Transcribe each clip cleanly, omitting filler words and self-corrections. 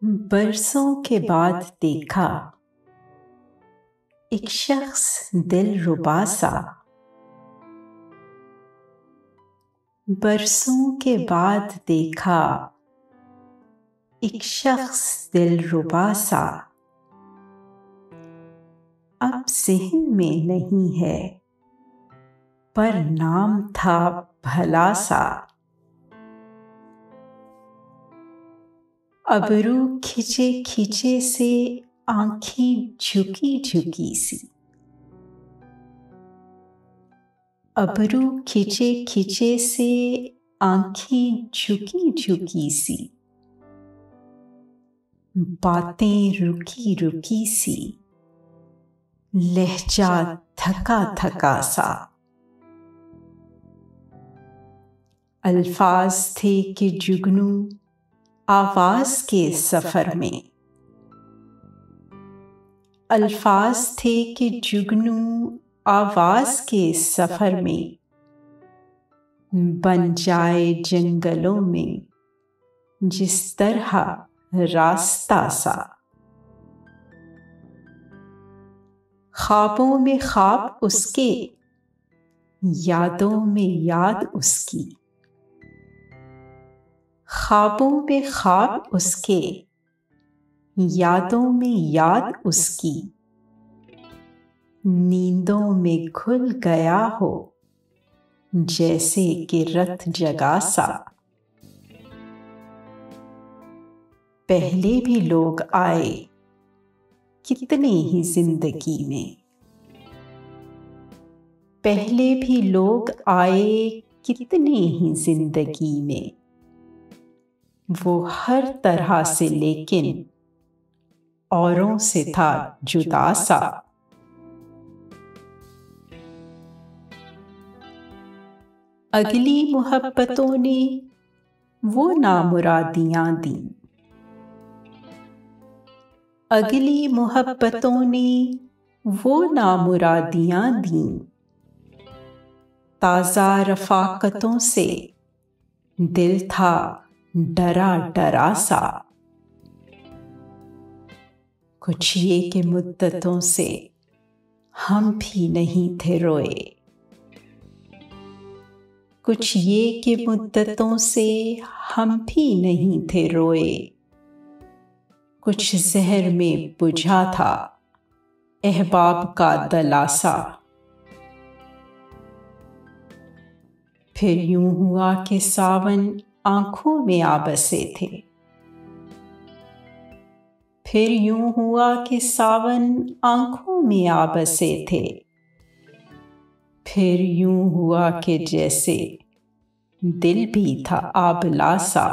बरसों के बाद देखा एक शख्स दिलरुबा सा। बरसों के बाद देखा एक शख्स दिलरुबा सा। अब ज़हन में नहीं है पर नाम था भला सा। अबरू खिंचे खिंचे से आँखें झुकी झुकी सी। अबरू खिंचे खिंचे से आँखें झुकी झुकी सी। बातें रुकी रुकी सी, लहजा थका थका सा। अल्फाज थे कि जुगनू आवाज के सफर में। अल्फाज थे कि जुगनू आवाज के सफर में। बन जाए जंगलों में जिस तरह रास्ता सा। ख्वाबों में ख्वाब उसके, यादों में याद उसकी। ख्वाबों में ख्वाब उसके, यादों में याद उसकी। नींदों में घुल गया हो जैसे कि रत जगा सा। पहले भी लोग आए कितने ही जिंदगी में। पहले भी लोग आए कितने ही जिंदगी में। वो हर तरह से लेकिन औरों से था जुदा सा। अगली मोहब्बतों ने वो नामुरादियां दी। अगली मोहब्बतों ने वो नामुरादियां दी। ताज़ा रफ़ाक़तों से दिल था डरा डरा सा। कुछ ये कि मुद्दतों से हम भी नहीं थे रोए। कुछ ये कि मुद्दतों से हम भी नहीं थे रोए। कुछ ज़हर में बुझा था अहबाब का दलासा। फिर यूं हुआ कि सावन आँखों में आ बसे थे। फिर यूं हुआ कि सावन आँखों में आ बसे थे। फिर यूं हुआ कि जैसे दिल भी था आबला सा।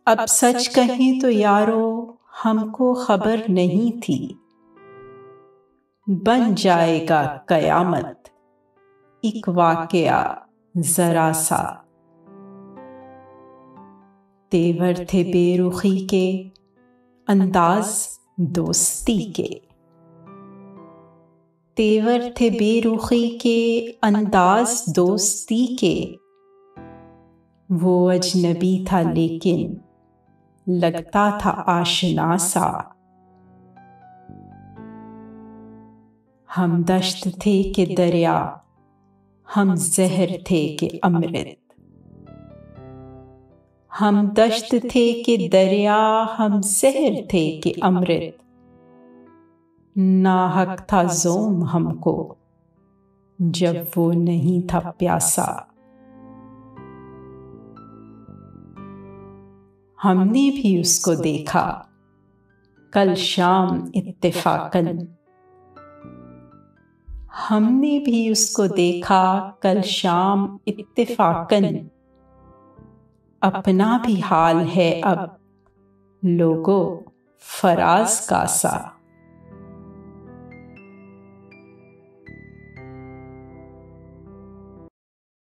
अब सच कहें तो यारो हमको खबर नहीं थी बन जाएगा कयामत एक वाक़या जरा सा। तेवर थे बेरुखी के, अंदाज दोस्ती के। तेवर थे बेरुखी के, अंदाज दोस्ती के। वो अजनबी था लेकिन लगता था आशना सा। हम दश्त थे कि दरिया, हम जहर थे कि अमृत। हम दश्त थे कि दरिया, हम जहर थे कि अमृत। नाहक था ज़ोम हमको जब वो नहीं था प्यासा। हमने भी उसको देखा कल शाम इत्तेफाकन। हमने भी उसको देखा कल शाम इत्तेफाकन। अपना भी हाल है अब लोगों फराज का सा।